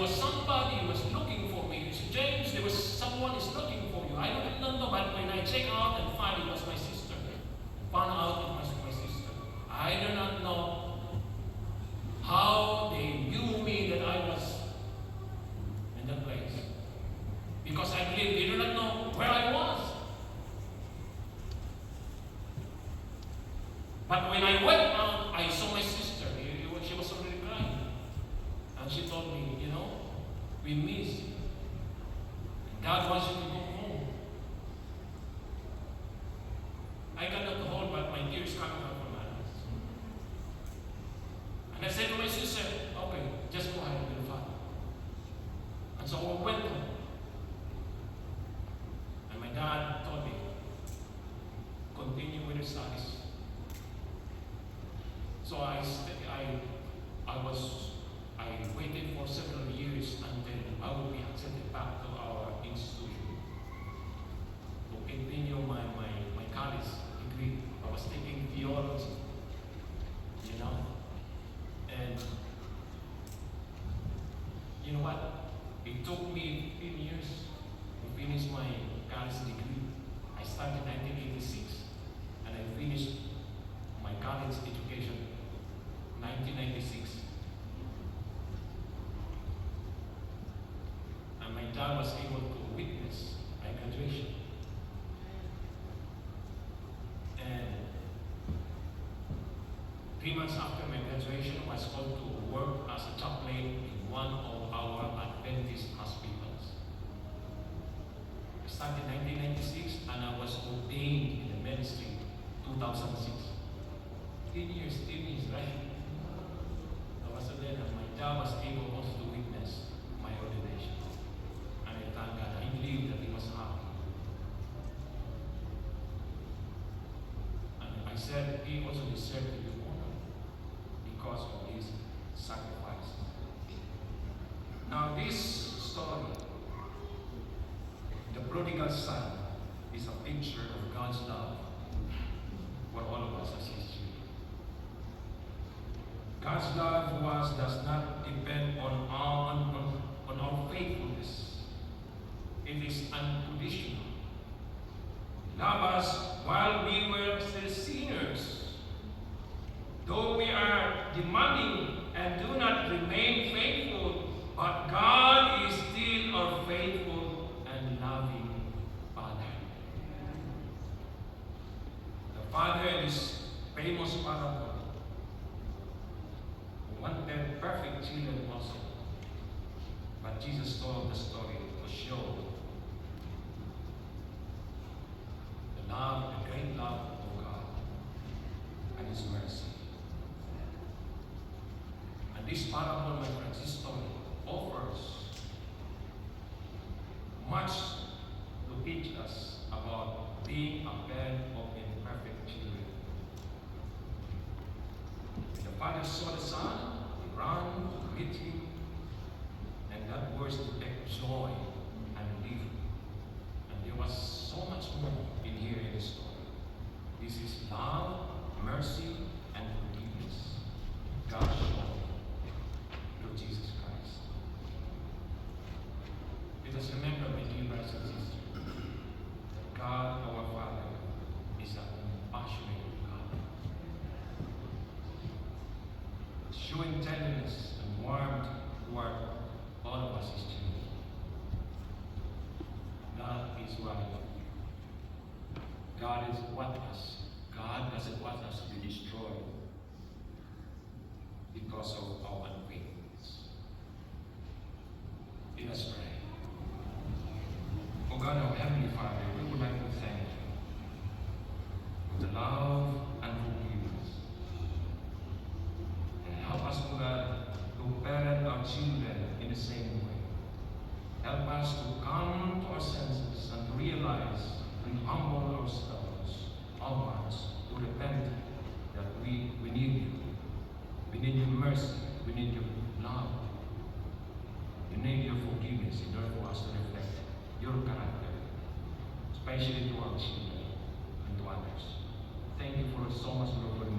was somebody who was looking for me. He said, James, there was someone is looking for you. I don't know, but when I check out and find it was my sister. Found out it was my sister. I do not know how they knew me that I was in that place. Because I believe they do not know where I was. But when I went out, I saw my sister. She was already crying. And she told me, we miss you. God wants you to go home. I cannot hold back my tears coming out from my eyes. And I said to my sister, okay, just go ahead with the Father. And so we went home. And my dad told me, continue with your studies. So I waited for several years until I would be accepted back to our institution to continue my college degree. I was taking theology, and you know what? It took me 15 years to finish my college degree. I started in 1986 and I finished my college education 1996. And my dad was able to witness my graduation. And 3 months after my graduation, I was called to work as a chaplain in one of our Adventist hospitals. I started in 1996 and I was ordained in the ministry 2006. 10 years, right? So then my dad was able also to witness my ordination. And I thank God. I believe that he was happy. And I said he also deserved to be honored because of his sacrifice. Now this story, the prodigal son, is a picture of God's love for all of us as his children. God's love for us does not depend on our faithfulness. It is unconditional. Love us while we were still sinners. Though we are demanding and do not remain faithful, but God is still our faithful and loving Father. The Father in this famous parable wanted perfect children also. But Jesus told the story to show the love, the great love of God and His mercy. And this parable, my friends, this story offers much to teach us about being a parent of imperfect children. The father saw the son, he ran to greet him, and that was to take joy and relief. And there was so much more in here in the story. This is love, mercy, and forgiveness. God showed through Jesus Christ. Let us remember, my dear brothers and sisters, that God, our Father, is a compassionate God, showing tenderness and warmth toward all of us, His children. That is why God doesn't want us to be destroyed because of our unfaithfulness. Let us pray. Oh God, our Heavenly Father, we would like to thank you for the love and forgiveness. And help us, oh God, to parent our children in the same way. Help us to come to our senses and to realize and humble ourselves, our hearts, to repent that we need you. We need your mercy. We need your love. We need your forgiveness in order for us to reflect your character, especially to our children and to others. Thank you for so much, Lord, for